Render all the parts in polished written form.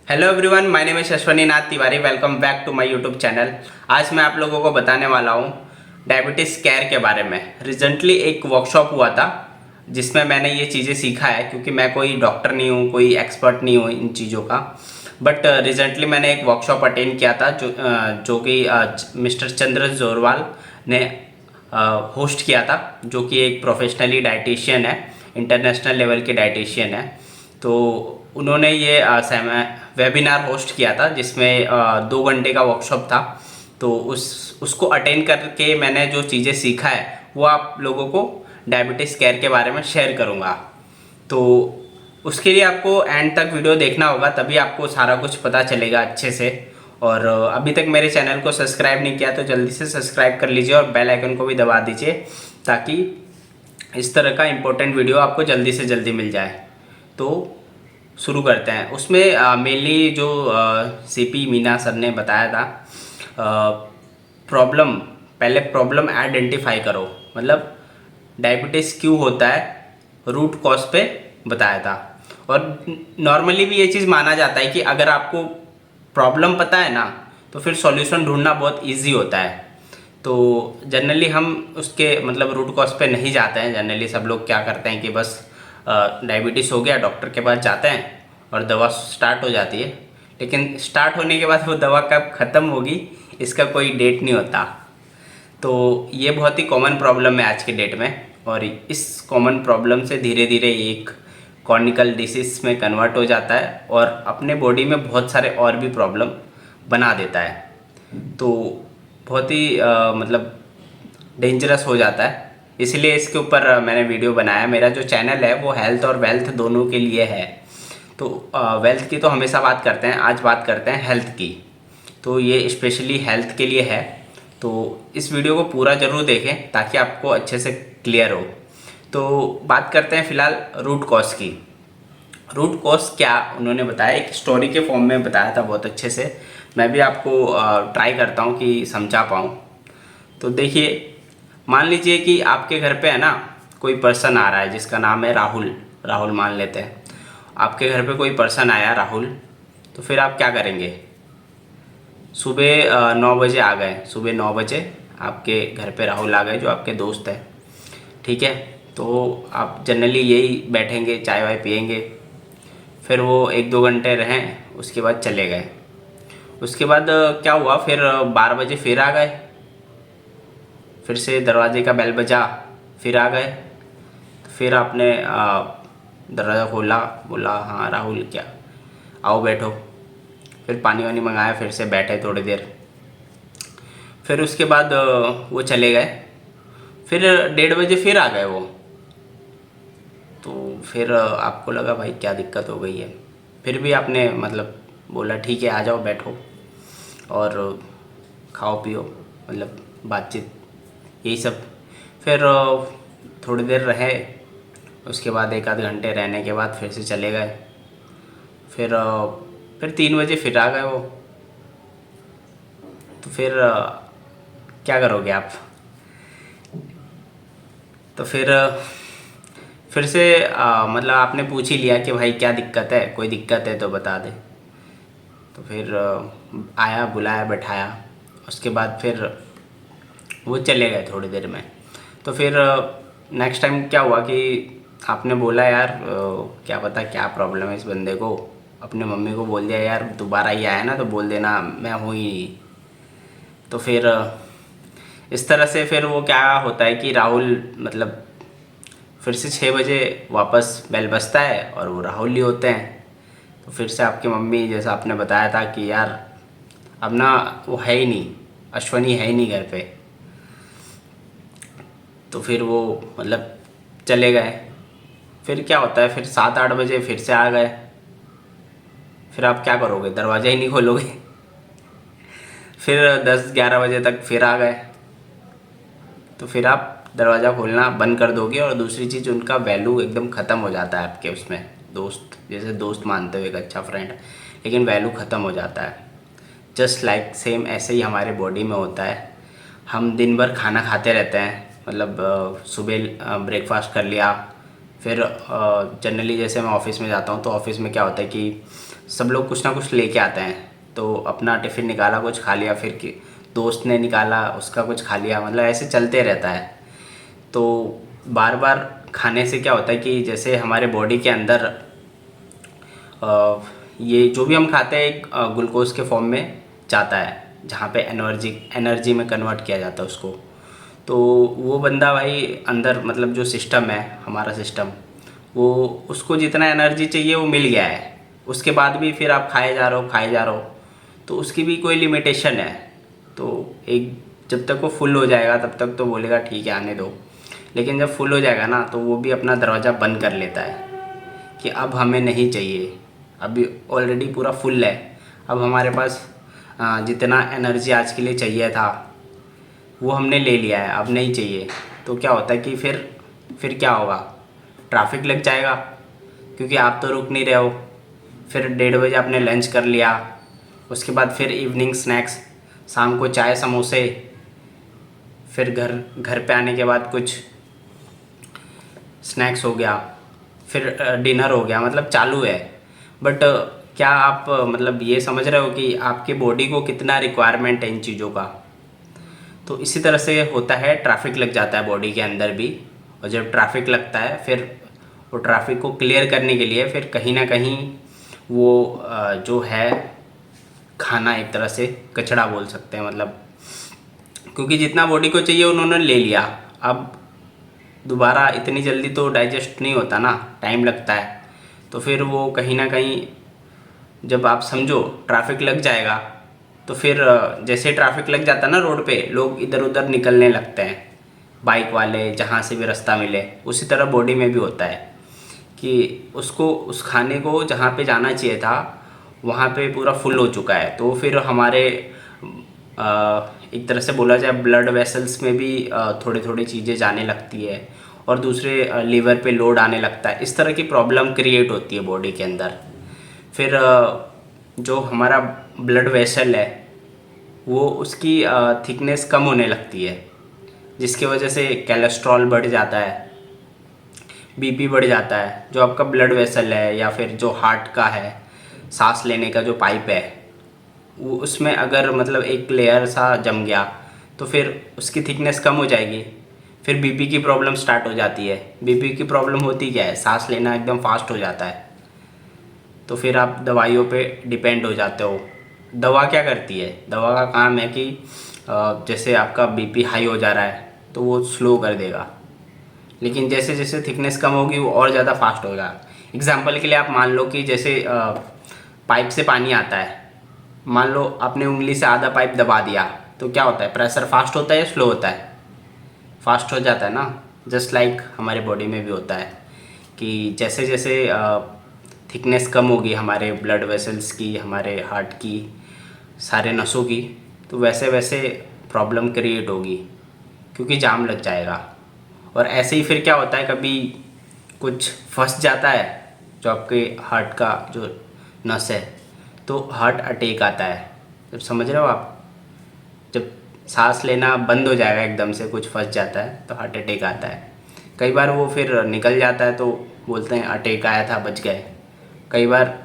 Hello everyone, my name is Ashwani Nath Tiwari. Welcome back to my YouTube channel. आज मैं आप लोगों को बताने वाला हूँ डायबिटीज़ केयर के बारे में। रिसेंटली एक वर्कशॉप हुआ था जिसमें मैंने ये चीज़ें सीखा है, क्योंकि मैं कोई डॉक्टर नहीं हूँ, कोई एक्सपर्ट नहीं हूँ इन चीज़ों का। बट रिसेंटली मैंने एक वर्कशॉप अटेंड किया था जो कि मिस्टर चंद्र जोरवाल ने होस्ट किया था, जो कि एक प्रोफेशनली डाइटिशियन है, इंटरनेशनल लेवल के डाइटिशियन है। तो उन्होंने ये वेबिनार होस्ट किया था जिसमें 2 घंटे का वर्कशॉप था। तो उसको अटेंड करके मैंने जो चीज़ें सीखा है वो आप लोगों को डायबिटीज़ केयर के बारे में शेयर करूँगा। तो उसके लिए आपको एंड तक वीडियो देखना होगा, तभी आपको सारा कुछ पता चलेगा अच्छे से। और अभी तक मेरे चैनल को सब्सक्राइब नहीं किया तो जल्दी से सब्सक्राइब कर लीजिए और बेल आइकन को भी दबा दीजिए, ताकि इस तरह का इम्पोर्टेंट वीडियो आपको जल्दी से जल्दी मिल जाए। तो शुरू करते हैं। उसमें मेनली जो सीपी मीना सर ने बताया था, प्रॉब्लम, पहले प्रॉब्लम आइडेंटिफाई करो, मतलब डायबिटीज़ क्यों होता है, रूट कॉज पे बताया था। और नॉर्मली भी ये चीज़ माना जाता है कि अगर आपको प्रॉब्लम पता है ना, तो फिर सॉल्यूशन ढूंढना बहुत इजी होता है। तो जनरली हम उसके मतलब रूट कॉज पे नहीं जाते हैं। जनरली सब लोग क्या करते हैं कि बस डायबिटीज़ हो गया, डॉक्टर के पास जाते हैं और दवा स्टार्ट हो जाती है। लेकिन स्टार्ट होने के बाद वो दवा कब ख़त्म होगी इसका कोई डेट नहीं होता। तो ये बहुत ही कॉमन प्रॉब्लम है आज के डेट में, और इस कॉमन प्रॉब्लम से धीरे धीरे एक कॉर्निकल डिसीज़ में कन्वर्ट हो जाता है और अपने बॉडी में बहुत सारे और भी प्रॉब्लम बना देता है। तो बहुत ही मतलब डेंजरस हो जाता है। इसलिए इसके ऊपर मैंने वीडियो बनाया। मेरा जो चैनल है वो हेल्थ और वेल्थ दोनों के लिए है। तो वेल्थ की तो हमेशा बात करते हैं, आज बात करते हैं हेल्थ की। तो ये स्पेशली हेल्थ के लिए है। तो इस वीडियो को पूरा ज़रूर देखें ताकि आपको अच्छे से क्लियर हो। तो बात करते हैं फ़िलहाल रूट कॉज की। रूट कॉज क्या उन्होंने बताया, एक स्टोरी के फॉर्म में बताया था बहुत अच्छे से। मैं भी आपको ट्राई करता हूँ कि समझा पाऊँ। तो देखिए, मान लीजिए कि आपके घर पे है ना कोई पर्सन आ रहा है जिसका नाम है राहुल। राहुल मान लेते हैं। आपके घर पे कोई पर्सन आया राहुल, तो फिर आप क्या करेंगे? सुबह 9 बजे आ गए, सुबह 9 बजे आपके घर पे राहुल आ गए जो आपके दोस्त है, ठीक है। तो आप जनरली यही बैठेंगे, चाय वाय पियेंगे, फिर वो 1-2 घंटे रहें, उसके बाद चले गए। उसके बाद क्या हुआ, फिर 12 बजे फिर आ गए, फिर से दरवाजे का बेल बजा, फिर आ गए। तो फिर आपने दरवाज़ा खोला, बोला हाँ राहुल क्या, आओ बैठो। फिर पानी वानी मंगाया, फिर से बैठे थोड़ी देर। फिर उसके बाद वो चले गए। फिर 1:30 बजे फिर आ गए वो। तो फिर आपको लगा भाई क्या दिक्कत हो गई है। फिर भी आपने मतलब बोला ठीक है आ जाओ बैठो और खाओ पियो, मतलब बातचीत यही सब। फिर थोड़ी देर रहे, उसके बाद 1-आध घंटे रहने के बाद फिर से चले गए। फिर 3 बजे फिर आ गए वो। तो फिर क्या करोगे आप? तो फिर से मतलब आपने पूछ ही लिया कि भाई क्या दिक्कत है, कोई दिक्कत है तो बता दे। तो फिर आया, बुलाया, बैठाया। उसके बाद फिर वो चले गए थोड़ी देर में। तो फिर नेक्स्ट टाइम क्या हुआ कि आपने बोला यार क्या पता क्या प्रॉब्लम है इस बंदे को। अपने मम्मी को बोल दिया यार दोबारा ये आया ना तो बोल देना मैं हूँ ही नहीं। तो फिर इस तरह से फिर वो क्या होता है कि राहुल मतलब फिर से 6 बजे वापस बेल बजता है और वो राहुल ही होते हैं। तो फिर से आपकी मम्मी, जैसा आपने बताया था कि यार अब ना वो है ही नहीं, अश्वनी है ही नहीं घर पे। तो फिर वो मतलब चले गए। फिर क्या होता है, फिर 7-8 बजे फिर से आ गए। फिर आप क्या करोगे? दरवाज़ा ही नहीं खोलोगे। फिर 10-11 बजे तक फिर आ गए। तो फिर आप दरवाज़ा खोलना बंद कर दोगे। और दूसरी चीज़, उनका वैल्यू एकदम ख़त्म हो जाता है आपके उसमें। दोस्त जैसे दोस्त मानते हो, एक अच्छा फ्रेंड, लेकिन वैल्यू ख़त्म हो जाता है। जस्ट लाइक सेम ऐसे ही हमारे बॉडी में होता है। हम दिन भर खाना खाते रहते हैं, मतलब सुबह ब्रेकफास्ट कर लिया, फिर जनरली जैसे मैं ऑफ़िस में जाता हूँ तो ऑफ़िस में क्या होता है कि सब लोग कुछ ना कुछ लेके आते हैं, तो अपना टिफ़िन निकाला कुछ खा लिया, फिर कि दोस्त ने निकाला उसका कुछ खा लिया, मतलब ऐसे चलते रहता है। तो बार बार खाने से क्या होता है कि जैसे हमारे बॉडी के अंदर ये जो भी हम खाते हैं एक ग्लूकोज के फॉर्म में जाता है, जहाँ पे एनर्जी में कन्वर्ट किया जाता है उसको। तो वो बंदा भाई अंदर मतलब जो सिस्टम है हमारा सिस्टम, वो उसको जितना एनर्जी चाहिए वो मिल गया है, उसके बाद भी फिर आप खाए जा रहे हो, तो उसकी भी कोई लिमिटेशन है। तो एक जब तक वो फुल हो जाएगा तब तक तो बोलेगा ठीक है आने दो, लेकिन जब फुल हो जाएगा ना तो वो भी अपना दरवाज़ा बंद कर लेता है कि अब हमें नहीं चाहिए, अभी ऑलरेडी पूरा फुल है, अब हमारे पास जितना एनर्जी आज के लिए चाहिए था वो हमने ले लिया है, अब नहीं चाहिए। तो क्या होता है कि फिर क्या होगा, ट्रैफिक लग जाएगा क्योंकि आप तो रुक नहीं रहे हो। फिर 1:30 बजे आपने लंच कर लिया, उसके बाद फिर इवनिंग स्नैक्स, शाम को चाय समोसे, फिर घर पे आने के बाद कुछ स्नैक्स हो गया, फिर डिनर हो गया, मतलब चालू है। बट क्या आप मतलब ये समझ रहे हो कि आपके बॉडी को कितना रिक्वायरमेंट है इन चीज़ों का। तो इसी तरह से होता है, ट्रैफिक लग जाता है बॉडी के अंदर भी, और जब ट्रैफिक लगता है फिर वो ट्रैफिक को क्लियर करने के लिए फिर कहीं ना कहीं वो जो है खाना एक तरह से कचड़ा बोल सकते हैं, मतलब क्योंकि जितना बॉडी को चाहिए उन्होंने ले लिया, अब दोबारा इतनी जल्दी तो डाइजेस्ट नहीं होता ना, टाइम लगता है। तो फिर वो कहीं ना कहीं जब आप समझो ट्रैफिक लग जाएगा तो फिर जैसे ट्रैफिक लग जाता है ना रोड पे, लोग इधर उधर निकलने लगते हैं, बाइक वाले जहाँ से भी रास्ता मिले। उसी तरह बॉडी में भी होता है कि उसको उस खाने को जहाँ पे जाना चाहिए था वहाँ पे पूरा फुल हो चुका है, तो फिर हमारे एक तरह से बोला जाए ब्लड वेसल्स में भी थोड़ी थोड़ी चीज़ें जाने लगती है, और दूसरे लीवर पे लोड आने लगता है। इस तरह की प्रॉब्लम क्रिएट होती है बॉडी के अंदर। फिर जो हमारा ब्लड वेसल है वो उसकी थिकनेस कम होने लगती है, जिसकी वजह से कोलेस्ट्रॉल बढ़ जाता है, बीपी बढ़ जाता है। जो आपका ब्लड वेसल है या फिर जो हार्ट का है, सांस लेने का जो पाइप है, वो उसमें अगर मतलब एक लेयर सा जम गया तो फिर उसकी थिकनेस कम हो जाएगी, फिर बीपी की प्रॉब्लम स्टार्ट हो जाती है। बीपी की प्रॉब्लम होती क्या है, सांस लेना एकदम फास्ट हो जाता है, तो फिर आप दवाइयों पे डिपेंड हो जाते हो। दवा क्या करती है, दवा का काम है कि जैसे आपका बीपी हाई हो जा रहा है तो वो स्लो कर देगा, लेकिन जैसे जैसे थिकनेस कम होगी वो और ज़्यादा फास्ट होगा। एग्जाम्पल के लिए आप मान लो कि जैसे पाइप से पानी आता है, मान लो आपने उंगली से आधा पाइप दबा दिया, तो क्या होता है, प्रेशर फास्ट होता है या स्लो होता है, फास्ट हो जाता है ना। जस्ट लाइक हमारे बॉडी में भी होता है कि जैसे जैसे थिकनेस कम होगी हमारे ब्लड वेसल्स की, हमारे हार्ट की, सारे नसों की, तो वैसे वैसे प्रॉब्लम क्रिएट होगी क्योंकि जाम लग जाएगा। और ऐसे ही फिर क्या होता है, कभी कुछ फंस जाता है जो आपके हार्ट का जो नस है, तो हार्ट अटैक आता है। जब समझ रहे हो आप, जब सांस लेना बंद हो जाएगा एकदम से, कुछ फंस जाता है तो हार्ट अटैक आता है। कई बार वो फिर निकल जाता है तो बोलते हैं अटैक आया था बच गए, कई बार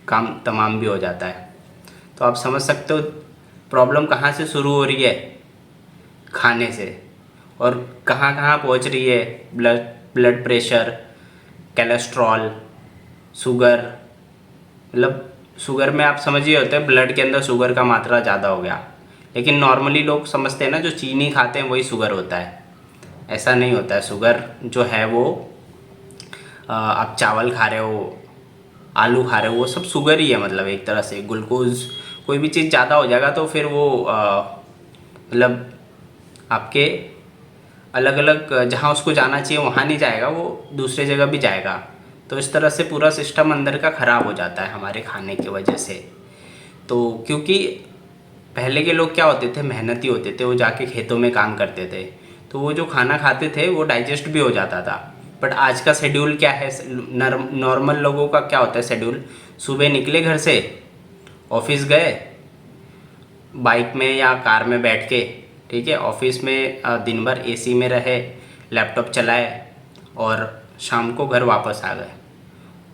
काम तमाम भी हो जाता है। तो आप समझ सकते हो प्रॉब्लम कहाँ से शुरू हो रही है, खाने से, और कहाँ कहाँ पहुँच रही है, ब्लड प्रेशर, कोलेस्ट्रॉल, शुगर। मतलब शुगर में आप समझिए होते हैं ब्लड के अंदर शुगर का मात्रा ज़्यादा हो गया, लेकिन नॉर्मली लोग समझते हैं ना जो चीनी खाते हैं वही शुगर होता है। ऐसा नहीं होता है। शुगर जो है वो आप चावल खा रहे हो, आलू खा रहे हो, वो सब शुगर ही है, मतलब एक तरह से ग्लूकोज। कोई भी चीज़ ज़्यादा हो जाएगा तो फिर वो मतलब आपके अलग अलग जहाँ उसको जाना चाहिए वहाँ नहीं जाएगा, वो दूसरे जगह भी जाएगा। तो इस तरह से पूरा सिस्टम अंदर का ख़राब हो जाता है हमारे खाने की वजह से। तो क्योंकि पहले के लोग क्या होते थे, मेहनती होते थे, वो जाके खेतों में काम करते थे, तो वो जो खाना खाते थे वो डाइजेस्ट भी हो जाता था। बट आज का शेड्यूल क्या है, नॉर्मल लोगों का क्या होता है शेड्यूल, सुबह निकले घर से, ऑफिस गए बाइक में या कार में बैठ के, ठीक है, ऑफिस में दिन भर एसी में रहे, लैपटॉप चलाए, और शाम को घर वापस आ गए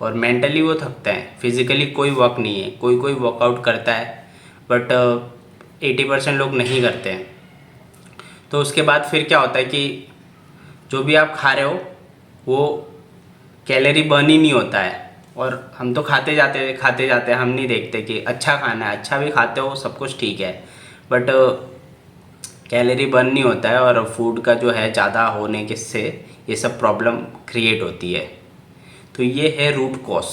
और मेंटली वो थकते हैं, फिजिकली कोई वर्क नहीं है, कोई कोई वर्कआउट करता है बट 80% लोग नहीं करते हैं। तो उसके बाद फिर क्या होता है कि जो भी आप खा रहे हो वो कैलोरी बर्न ही नहीं होता है। और हम तो खाते जाते हैं, हम नहीं देखते कि अच्छा खाना है, अच्छा भी खाते हो सब कुछ ठीक है बट कैलोरी बर्न नहीं होता है और फूड का जो है ज़्यादा होने के से ये सब प्रॉब्लम क्रिएट होती है। तो ये है रूट कॉज।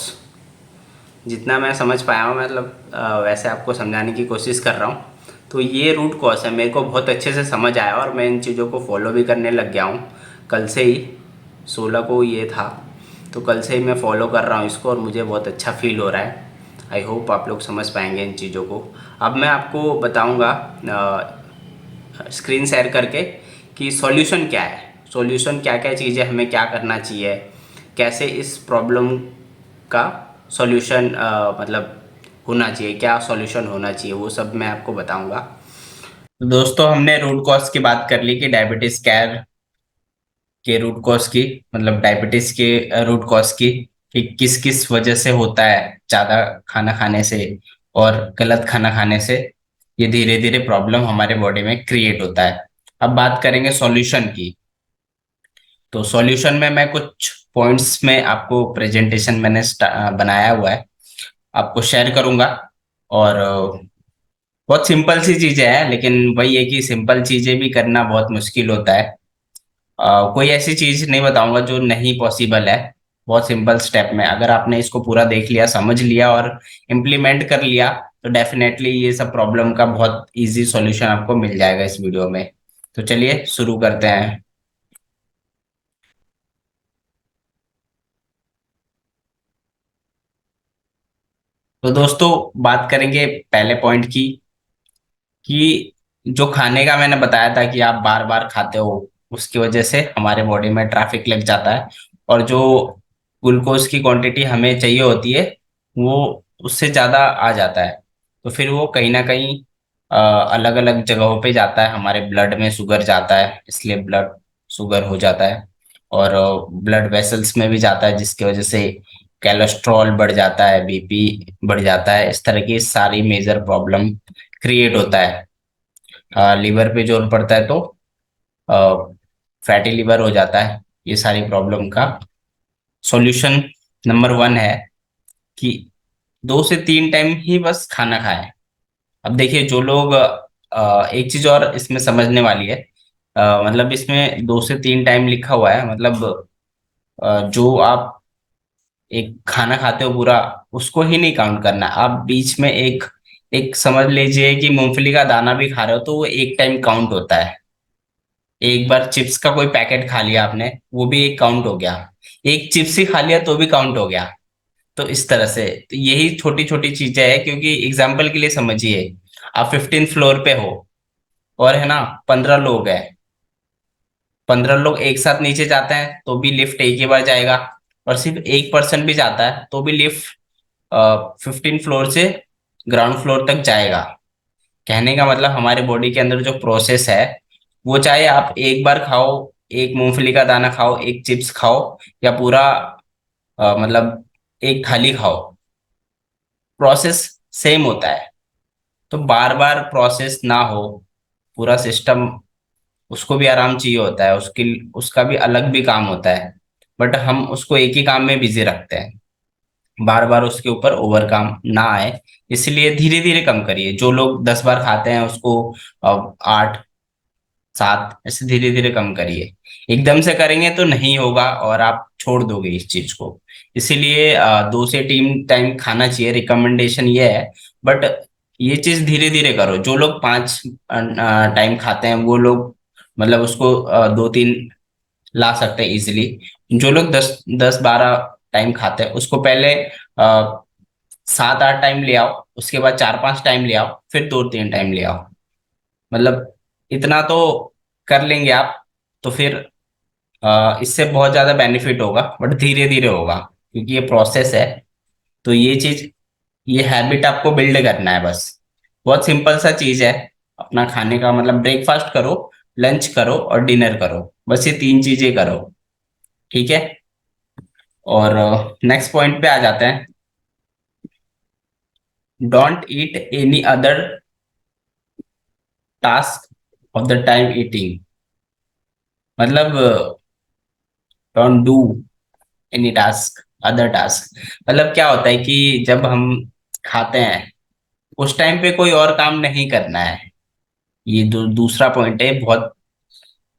जितना मैं समझ पाया हूँ, मतलब वैसे आपको समझाने की कोशिश कर रहा हूँ। तो ये रूट कॉज है, मेरे को बहुत अच्छे से समझ आया और मैं इन चीज़ों को फॉलो भी करने लग गया हूँ। कल से ही 16 को ये था, तो कल से ही मैं फॉलो कर रहा हूँ इसको और मुझे बहुत अच्छा फील हो रहा है। आई होप आप लोग समझ पाएंगे इन चीज़ों को। अब मैं आपको बताऊँगा स्क्रीन शेयर करके कि सॉल्यूशन क्या है, सॉल्यूशन क्या क्या चीज़ें हमें क्या करना चाहिए, कैसे इस प्रॉब्लम का सॉल्यूशन मतलब होना चाहिए, क्या सॉल्यूशन होना चाहिए, वो सब मैं आपको बताऊंगा। तो दोस्तों, हमने रूट कॉज की बात कर ली कि डायबिटीज केयर के रूट कॉज की, मतलब डायबिटीज के रूट कॉज की, कि किस किस वजह से होता है, ज़्यादा खाना खाने से और गलत खाना खाने से ये धीरे धीरे प्रॉब्लम हमारे बॉडी में क्रिएट होता है। अब बात करेंगे सॉल्यूशन की। तो सॉल्यूशन में मैं कुछ पॉइंट्स में आपको प्रेजेंटेशन मैंने बनाया हुआ है, आपको शेयर करूंगा। और बहुत सिंपल सी चीजें हैं, लेकिन वही है कि सिंपल चीजें भी करना बहुत मुश्किल होता है। कोई ऐसी चीज नहीं बताऊंगा जो नहीं पॉसिबल है। बहुत सिंपल स्टेप में अगर आपने इसको पूरा देख लिया, समझ लिया और इम्प्लीमेंट कर लिया, तो डेफिनेटली ये सब प्रॉब्लम का बहुत इजी सॉल्यूशन आपको मिल जाएगा इस वीडियो में। तो चलिए शुरू करते हैं। तो दोस्तों, बात करेंगे पहले पॉइंट की, कि जो खाने का मैंने बताया था कि आप बार बार खाते हो, उसकी वजह से हमारे बॉडी में ट्रैफिक लग जाता है और जो ग्लूकोज की क्वांटिटी हमें चाहिए होती है वो उससे ज़्यादा आ जाता है। तो फिर वो कहीं ना कहीं अलग अलग जगहों पे जाता है, हमारे ब्लड में शुगर जाता है, इसलिए ब्लड शुगर हो जाता है। और ब्लड वेसल्स में भी जाता है, जिसकी वजह से कोलेस्ट्रॉल बढ़ जाता है, बीपी बढ़ जाता है, इस तरह की सारी मेजर प्रॉब्लम क्रिएट होता है। लीवर पे जोर पड़ता है तो फैटी लिवर हो जाता है। ये सारी प्रॉब्लम का सॉल्यूशन नंबर वन है कि 2 से 3 टाइम ही बस खाना खाएं। अब देखिए, जो लोग एक चीज और इसमें समझने वाली है, मतलब इसमें 2 से 3 टाइम लिखा हुआ है, मतलब जो आप एक खाना खाते हो पूरा, उसको ही नहीं काउंट करना। आप बीच में एक एक समझ लीजिए कि मूंगफली का दाना भी खा रहे हो तो वो एक टाइम काउंट होता है। एक बार चिप्स का कोई पैकेट खा लिया आपने, वो भी एक काउंट हो गया। एक चिप्स ही खा लिया तो भी काउंट हो गया। तो इस तरह से, तो यही छोटी छोटी चीजें हैं, क्योंकि एग्जाम्पल के लिए समझिए, आप 15th फ्लोर पे हो और है ना 15 लोग हैं, 15 लोग एक साथ नीचे जाते हैं तो भी लिफ्ट एक ही बार जाएगा, और सिर्फ एक पर्सन भी जाता है तो भी लिफ्ट 15 फ्लोर से ग्राउंड फ्लोर तक जाएगा। कहने का मतलब, हमारे बॉडी के अंदर जो प्रोसेस है, वो चाहे आप एक बार खाओ, एक मूंगफली का दाना खाओ, एक चिप्स खाओ, या पूरा मतलब एक थाली खाओ, प्रोसेस सेम होता है। तो बार बार प्रोसेस ना हो, पूरा सिस्टम, उसको भी आराम चाहिए होता है, उसकी उसका भी अलग भी काम होता है, बट हम उसको एक ही काम में बिजी रखते हैं। बार बार उसके ऊपर ओवर काम ना आए, इसलिए धीरे धीरे कम करिए। जो लोग 10 बार खाते हैं उसको 8 7 ऐसे धीरे धीरे कम करिए। एकदम से करेंगे तो नहीं होगा और आप छोड़ दोगे इस चीज को। इसीलिए 2 से 3 टाइम खाना चाहिए, रिकमेंडेशन ये है। बट ये चीज धीरे धीरे करो। जो लोग 5 टाइम खाते हैं वो लोग मतलब उसको 2 3 ला सकते हैं इजिली। जो लोग 10 10 12 टाइम खाते हैं उसको पहले 7 8 टाइम ले आओ, उसके बाद 4 5 टाइम ले आओ, फिर 2 3 टाइम ले आओ। मतलब इतना तो कर लेंगे आप, तो फिर इससे बहुत ज्यादा बेनिफिट होगा, बट धीरे धीरे होगा क्योंकि ये प्रोसेस है। तो ये चीज, ये हैबिट आपको बिल्ड करना है बस। बहुत सिंपल सा चीज है। अपना खाने का मतलब, ब्रेकफास्ट करो, लंच करो और डिनर करो, बस ये 3 चीजें करो। ठीक है। और नेक्स्ट पॉइंट पे आ जाते हैं। Don't eat any other task of the time eating. मतलब don't do any task, other task. मतलब क्या होता है कि जब हम खाते हैं उस टाइम पे कोई और काम नहीं करना है। ये दूसरा पॉइंट है बहुत।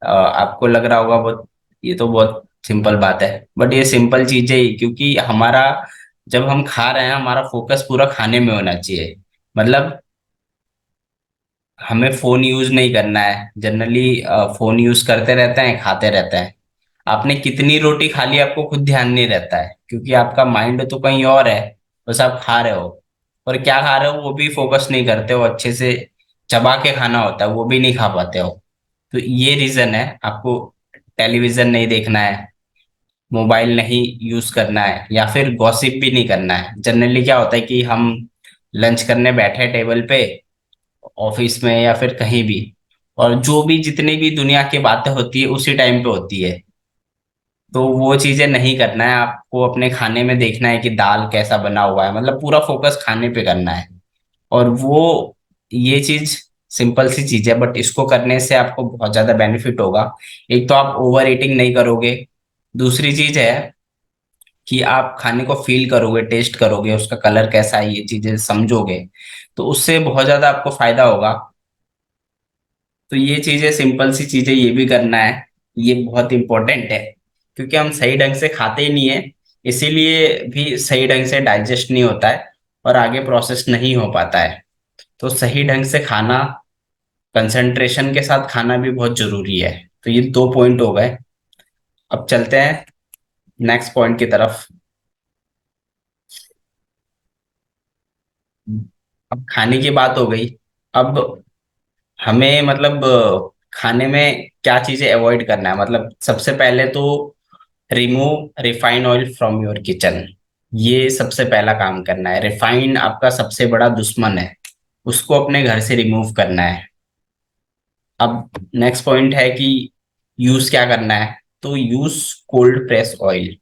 आपको लग रहा होगा बहुत, ये तो बहुत सिंपल बात है, बट ये सिंपल चीज है ही, क्योंकि हमारा जब हम खा रहे हैं हमारा फोकस पूरा खाने में होना चाहिए। मतलब हमें फोन यूज नहीं करना है। जनरली फोन यूज करते रहते हैं, खाते रहते हैं। आपने कितनी रोटी खा ली आपको खुद ध्यान नहीं रहता है, क्योंकि आपका माइंड तो कहीं और है। बस आप खा रहे हो, और क्या खा रहे हो वो भी फोकस नहीं करते हो अच्छे से। चबा के खाना होता है वो भी नहीं खा पाते हो। तो ये रीजन है आपको। टेलीविजन नहीं देखना है, मोबाइल नहीं यूज करना है, या फिर गॉसिप भी नहीं करना है। जनरली क्या होता है कि हम लंच करने बैठे टेबल पे, ऑफिस में या फिर कहीं भी, और जो भी जितनी भी दुनिया की बातें होती है उसी टाइम पे होती है। तो वो चीजें नहीं करना है आपको। अपने खाने में देखना है कि दाल कैसा बना हुआ है, मतलब पूरा फोकस खाने पे करना है। और वो ये चीज सिंपल सी चीज है, बट इसको करने से आपको बहुत ज्यादा बेनिफिट होगा। एक तो आप ओवर ईटिंग नहीं करोगे। दूसरी चीज है कि आप खाने को फील करोगे, टेस्ट करोगे, उसका कलर कैसा है, ये चीजें समझोगे। तो उससे बहुत ज्यादा आपको फायदा होगा। तो ये चीजें सिंपल सी चीजें ये भी करना है। ये बहुत इंपॉर्टेंट है, क्योंकि हम सही ढंग से खाते ही नहीं है। इसीलिए भी सही ढंग से डाइजेस्ट नहीं होता है, और आगे प्रोसेस नहीं हो पाता है। तो सही ढंग से खाना, कंसंट्रेशन के साथ खाना भी बहुत जरूरी है। तो ये दो पॉइंट हो गए। अब चलते हैं नेक्स्ट पॉइंट की तरफ। अब खाने की बात हो गई। अब हमें मतलब खाने में क्या चीजें अवॉइड करना है। मतलब सबसे पहले तो remove refined oil from your kitchen. ये सबसे पहला काम करना है। रिफाइंड आपका सबसे बड़ा दुश्मन है, उसको अपने घर से रिमूव करना है। अब नेक्स्ट पॉइंट है कि यूज क्या करना है। तो यूज कोल्ड प्रेस ऑयल।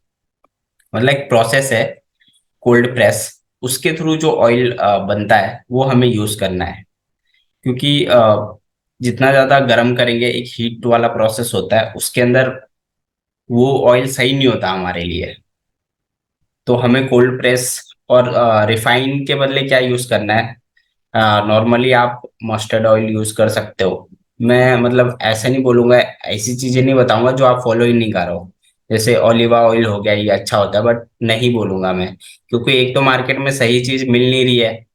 मतलब एक प्रोसेस है कोल्ड प्रेस, उसके थ्रू जो ऑयल बनता है वो हमें यूज करना है। क्योंकि जितना ज्यादा गर्म करेंगे, एक हीट वाला प्रोसेस होता है उसके अंदर, वो ऑयल सही नहीं होता हमारे लिए। तो हमें कोल्ड प्रेस और रिफाइन के बदले क्या यूज करना है। नॉर्मली आप मस्टर्ड ऑयल यूज कर सकते हो। मैं मतलब ऐसे नहीं बोलूंगा, ऐसी चीजें नहीं बताऊंगा जो आप फॉलो ही नहीं कर रहे हो। जैसे ऑलिवा ऑयल हो गया, ये अच्छा होता है, बट नहीं बोलूंगा मैं। क्योंकि एक तो मार्केट में सही चीज मिल नहीं रही है,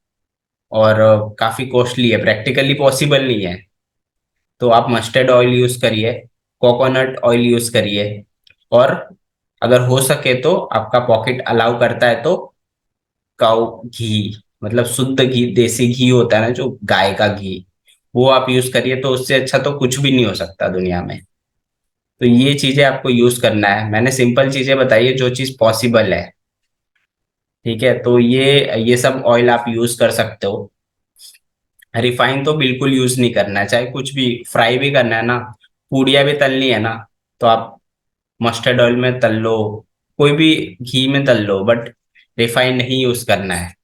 और काफी कॉस्टली है, प्रैक्टिकली पॉसिबल नहीं है। तो आप मस्टर्ड ऑयल यूज करिए, कोकोनट ऑयल यूज करिए, और अगर हो सके तो आपका पॉकेट अलाउ करता है तो काउ घी, मतलब शुद्ध घी, देसी घी होता है ना, जो गाय का घी, वो आप यूज करिए। तो उससे अच्छा तो कुछ भी नहीं हो सकता दुनिया में। तो ये चीजें आपको यूज करना है। मैंने सिंपल चीजें बताई है जो चीज पॉसिबल है। ठीक है, तो ये सब ऑयल आप यूज कर सकते हो। रिफाइन तो बिल्कुल यूज नहीं करना है। चाहे कुछ भी फ्राई भी करना है ना, पूड़ियाँ भी तलनी है ना, तो आप मस्टर्ड ऑयल में तल लो, कोई भी घी में तल लो, बट रिफाइन नहीं यूज करना है।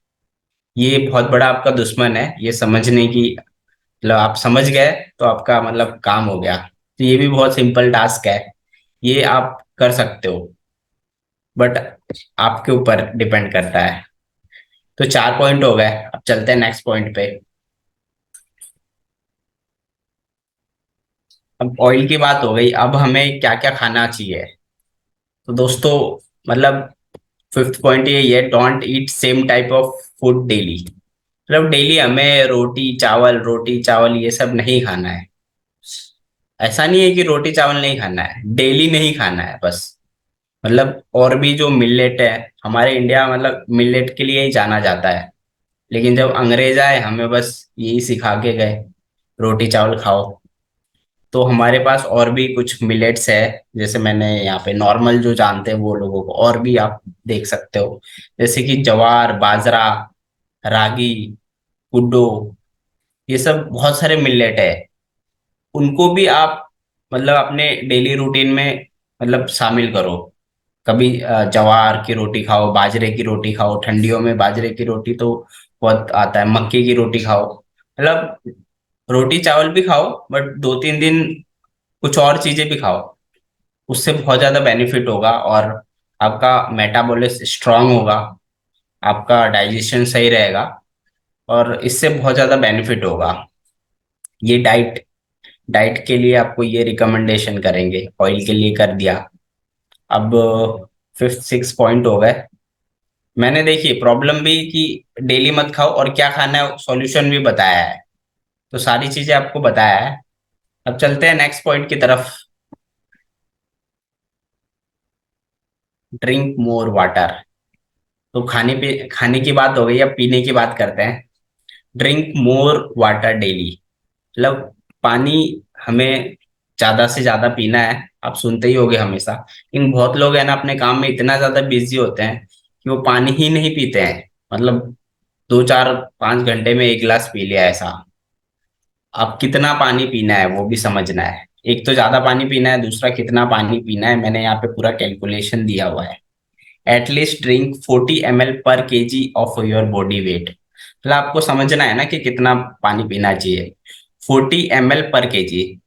ये बहुत बड़ा आपका दुश्मन है, ये समझने की, मतलब आप समझ गए तो आपका मतलब काम हो गया। तो ये भी बहुत सिंपल टास्क है, ये आप कर सकते हो, बट आपके ऊपर डिपेंड करता है। तो चार पॉइंट हो गए, अब चलते हैं नेक्स्ट पॉइंट पे। अब ऑयल की बात हो गई, अब हमें क्या क्या खाना चाहिए। तो दोस्तों, मतलब फिफ्थ पॉइंट ये है, don't eat same type of food daily. मतलब डेली हमें रोटी चावल ये सब नहीं खाना है। ऐसा नहीं है कि रोटी चावल नहीं खाना है, डेली नहीं खाना है बस। मतलब और भी जो मिलेट है, हमारे इंडिया मतलब मिलेट के लिए ही जाना जाता है। लेकिन जब अंग्रेज आए हमें बस यही सिखा के गए, रोटी चावल खाओ। तो हमारे पास और भी कुछ मिलेट्स है। जैसे मैंने यहाँ पे नॉर्मल जो जानते हैं वो लोगों को, और भी आप देख सकते हो, जैसे कि जवार, बाजरा, रागी, कुड्डो, ये सब बहुत सारे मिलेट है। उनको भी आप मतलब अपने डेली रूटीन में मतलब शामिल करो। कभी जवार की रोटी खाओ, बाजरे की रोटी खाओ, ठंडियों में बाजरे की रोटी तो बहुत आता है, मक्के की रोटी खाओ, मतलब रोटी चावल भी खाओ, बट 2-3 दिन कुछ और चीजें भी खाओ। उससे बहुत ज्यादा बेनिफिट होगा, और आपका मेटाबॉलिज्म स्ट्रांग होगा, आपका डाइजेशन सही रहेगा, और इससे बहुत ज्यादा बेनिफिट होगा। ये डाइट डाइट के लिए आपको ये रिकमेंडेशन करेंगे, ऑयल के लिए कर दिया। अब 5-6 पॉइंट हो गए। मैंने देखिए प्रॉब्लम भी कि डेली मत खाओ, और क्या खाना है सॉल्यूशन भी बताया है, तो सारी चीजें आपको बताया है। अब चलते हैं नेक्स्ट पॉइंट की तरफ। Drink more water. तो खाने की बात हो गई, अब पीने की बात करते हैं। ड्रिंक मोर वाटर डेली, मतलब पानी हमें ज्यादा से ज्यादा पीना है। आप सुनते ही होंगे हमेशा, इन बहुत लोग है ना अपने काम में इतना ज्यादा बिजी होते हैं कि वो पानी ही नहीं पीते हैं। मतलब 2-4-5 घंटे में 1 गिलास पी लिया ऐसा। अब कितना पानी पीना है वो भी समझना है। एक तो ज्यादा पानी पीना है, दूसरा कितना पानी पीना है, मैंने यहाँ पे पूरा कैलकुलेशन दिया हुआ है। एटलीस्ट ड्रिंक 40 ml पर KG of your body weight. मतलब आपको समझना है ना कि कितना पानी पीना चाहिए। 40 ml पर केजी।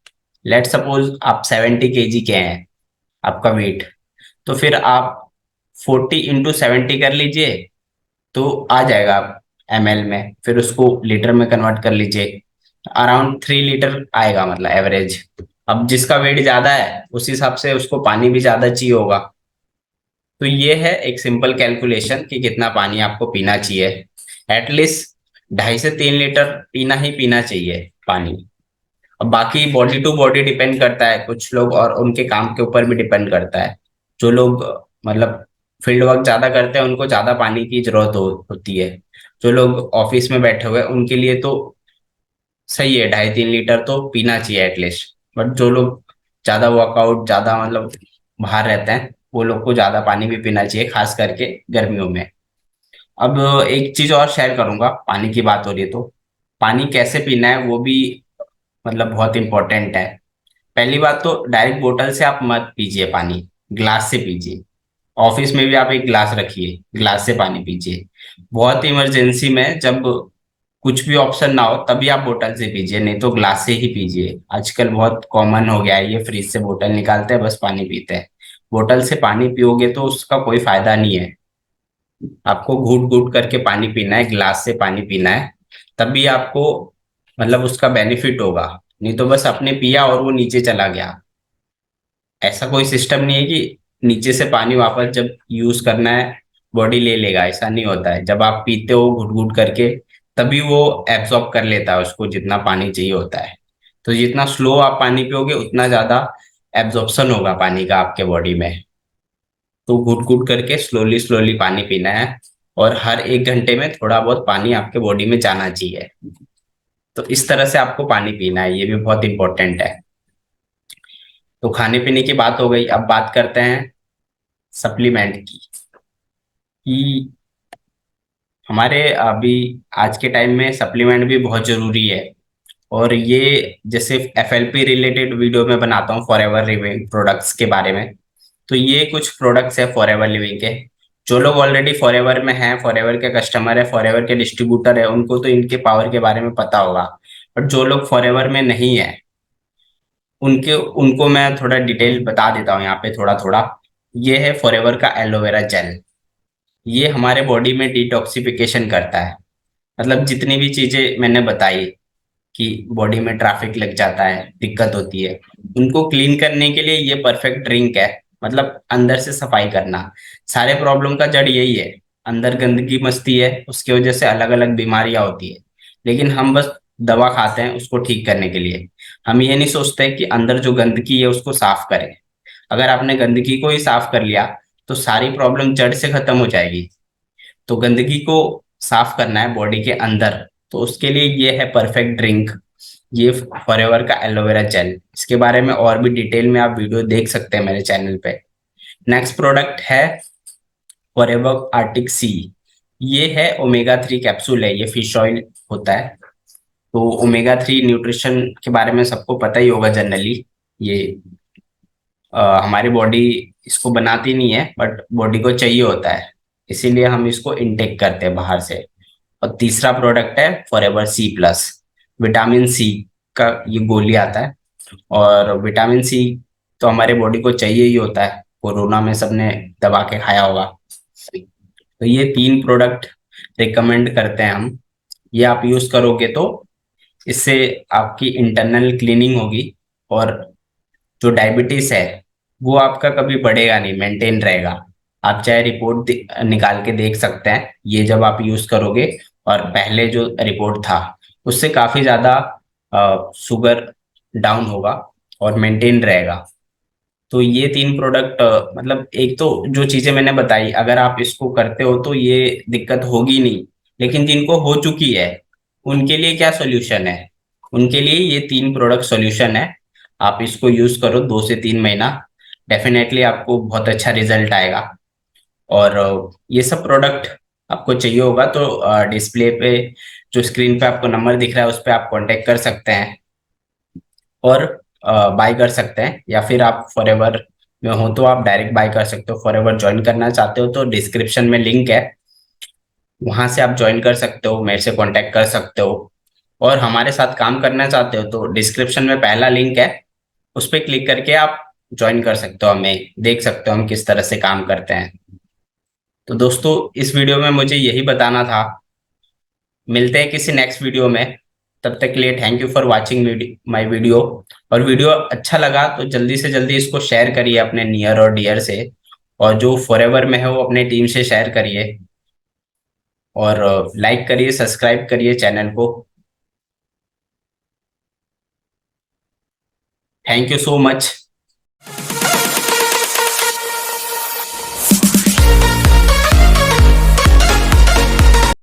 लेट सपोज आप 70 kg के हैं, आपका वेट, तो फिर आप 40 × 70 कर लीजिए, तो आ जाएगा ml में, फिर उसको लीटर में कन्वर्ट कर लीजिए, अराउंड 3 लीटर आएगा, मतलब एवरेज। अब जिसका वेट ज्यादा है उस हिसाब से उसको पानी भी ज्यादा चाहिए होगा। तो ये है एक सिंपल कैलकुलेशन कि कितना पानी आपको पीना चाहिए। एटलीस्ट 2.5 से 3 लीटर पीना ही पीना चाहिए पानी। अब बाकी बॉडी टू बॉडी डिपेंड करता है, कुछ लोग और उनके काम के ऊपर भी डिपेंड करता है। जो लोग मतलब फील्ड वर्क ज्यादा करते हैं उनको ज्यादा पानी की जरूरत होती है। जो लोग ऑफिस में बैठे हुए हैं उनके लिए तो सही है, 2.5-3 लीटर तो पीना चाहिए एटलीस्ट। बट जो लोग ज्यादा वर्कआउट ज्यादा मतलब बाहर रहते हैं, वो लोग को ज्यादा पानी भी पीना चाहिए, खास करके गर्मियों में। अब एक चीज और शेयर करूंगा, पानी की बात हो रही है तो पानी कैसे पीना है वो भी मतलब बहुत इंपॉर्टेंट है। पहली बात तो डायरेक्ट बोतल से आप मत पीजिए पानी, ग्लास से पीजिए। ऑफिस में भी आप एक ग्लास रखिए, ग्लास से पानी पीजिए। बहुत इमरजेंसी में जब कुछ भी ऑप्शन ना हो तभी आप बोतल से पीजिए, नहीं तो ग्लास से ही पीजिए। आजकल बहुत कॉमन हो गया है ये, फ्रिज से बोतल निकालते हैं बस पानी पीते हैं। बोतल से पानी पियोगे तो उसका कोई फायदा नहीं है। आपको घूट घूट करके पानी पीना है, ग्लास से पानी पीना है, तभी आपको मतलब उसका बेनिफिट होगा। नहीं तो बस आपने पिया और वो नीचे चला गया। ऐसा कोई सिस्टम नहीं है कि नीचे से पानी वापस जब यूज करना है बॉडी ले लेगा, ऐसा नहीं होता है। जब आप पीते हो घुट घुट करके, तभी वो एब्जॉर्ब कर लेता है उसको जितना पानी चाहिए होता है। तो जितना स्लो आप पानी पियोगे उतना ज्यादा एब्जॉर्प्शन होगा पानी का आपके बॉडी में। तो घुट घुट करके स्लोली स्लोली पानी पीना है, और हर 1 घंटे में थोड़ा बहुत पानी आपके बॉडी में जाना चाहिए। तो इस तरह से आपको पानी पीना है, ये भी बहुत इंपॉर्टेंट है। तो खाने पीने की बात हो गई, अब बात करते हैं सप्लीमेंट की। कि हमारे अभी आज के टाइम में सप्लीमेंट भी बहुत जरूरी है। और ये जैसे एफएलपी रिलेटेड वीडियो में बनाता हूँ फॉरएवर लिविंग प्रोडक्ट्स के बारे में। तो ये कुछ प्रोडक्ट्स है फॉरएवर लिविंग के। जो लोग ऑलरेडी फॉरएवर में हैं, फॉरएवर के कस्टमर है, फॉरएवर के डिस्ट्रीब्यूटर है, उनको तो इनके पावर के बारे में पता होगा। बट जो लोग फॉरएवर में नहीं है, उनके उनको मैं थोड़ा डिटेल बता देता हूँ यहाँ पे थोड़ा थोड़ा। ये है फॉरएवर का एलोवेरा जेल। ये हमारे बॉडी में डिटॉक्सिफिकेशन करता है। मतलब जितनी भी चीजें मैंने बताई कि बॉडी में ट्रैफिक लग जाता है, दिक्कत होती है, उनको क्लीन करने के लिए ये परफेक्ट ड्रिंक है। मतलब अंदर से सफाई करना, सारे प्रॉब्लम का जड़ यही है। अंदर गंदगी मचती है, उसकी वजह से अलग अलग बीमारियां होती है। लेकिन हम बस दवा खाते हैं उसको ठीक करने के लिए। हम ये नहीं सोचते कि अंदर जो गंदगी है उसको साफ करें। अगर आपने गंदगी को ही साफ कर लिया तो सारी प्रॉब्लम जड़ से खत्म हो जाएगी। तो गंदगी को साफ करना है बॉडी के अंदर, तो उसके लिए ये है परफेक्ट ड्रिंक। ये फॉरएवर का एलोवेरा जेल। इसके बारे में और भी डिटेल में आप वीडियो देख सकते हैं मेरे चैनल पे। नेक्स्ट प्रोडक्ट है फॉरएवर आर्टिक सी। ये है ओमेगा 3 कैप्सूल है, ये फिश ऑयल होता है। तो ओमेगा 3 न्यूट्रिशन के बारे में सबको पता ही होगा जनरली। ये हमारी बॉडी इसको बनाती नहीं है, बट बॉडी को चाहिए होता है, इसीलिए हम इसको इनटेक करते हैं बाहर से। और तीसरा प्रोडक्ट है forever C plus, vitamin C का ये गोली आता है। और विटामिन सी तो हमारे बॉडी को चाहिए ही होता है, कोरोना में सबने दबा के खाया होगा। तो ये तीन प्रोडक्ट रिकमेंड करते हैं हम। ये आप यूज करोगे तो इससे आपकी इंटरनल क्लीनिंग होगी, और जो डायबिटीज है वो आपका कभी बढ़ेगा नहीं, मेंटेन रहेगा। आप चाहे रिपोर्ट निकाल के देख सकते हैं, ये जब आप यूज करोगे और पहले जो रिपोर्ट था उससे काफी ज्यादा शुगर डाउन होगा और मेंटेन रहेगा। तो ये तीन प्रोडक्ट, मतलब एक तो जो चीजें मैंने बताई, अगर आप इसको करते हो तो ये दिक्कत होगी नहीं। लेकिन जिनको हो चुकी है उनके लिए क्या सोल्यूशन है? उनके लिए ये तीन प्रोडक्ट सोल्यूशन है। आप इसको यूज करो 2 से 3 महीना, डेफिनेटली आपको बहुत अच्छा रिजल्ट आएगा। और ये सब प्रोडक्ट आपको चाहिए होगा तो डिस्प्ले पे जो स्क्रीन पे आपको नंबर दिख रहा है उस पर आप कांटेक्ट कर सकते हैं और बाय कर सकते हैं। या फिर आप फॉरएवर में हो तो आप डायरेक्ट बाय कर सकते हो। फॉरएवर ज्वाइन करना चाहते हो तो डिस्क्रिप्शन में लिंक है, वहां से आप ज्वाइन कर सकते हो, मेरे से कांटेक्ट कर सकते हो। और हमारे साथ काम करना चाहते हो तो डिस्क्रिप्शन में पहला लिंक है, उस पर क्लिक करके आप ज्वाइन कर सकते हो, हमें देख सकते हो हम किस तरह से काम करते हैं। तो दोस्तों इस वीडियो में मुझे यही बताना था। मिलते हैं किसी नेक्स्ट वीडियो में, तब तक के लिए thank you for watching my video. और वीडियो अच्छा लगा तो जल्दी से जल्दी इसको शेयर करिए अपने नियर और डियर से, और जो फॉरएवर में है वो अपने टीम से शेयर करिए। और लाइक करिए, सब्सक्राइब करिए चैनल को। Thank you so much.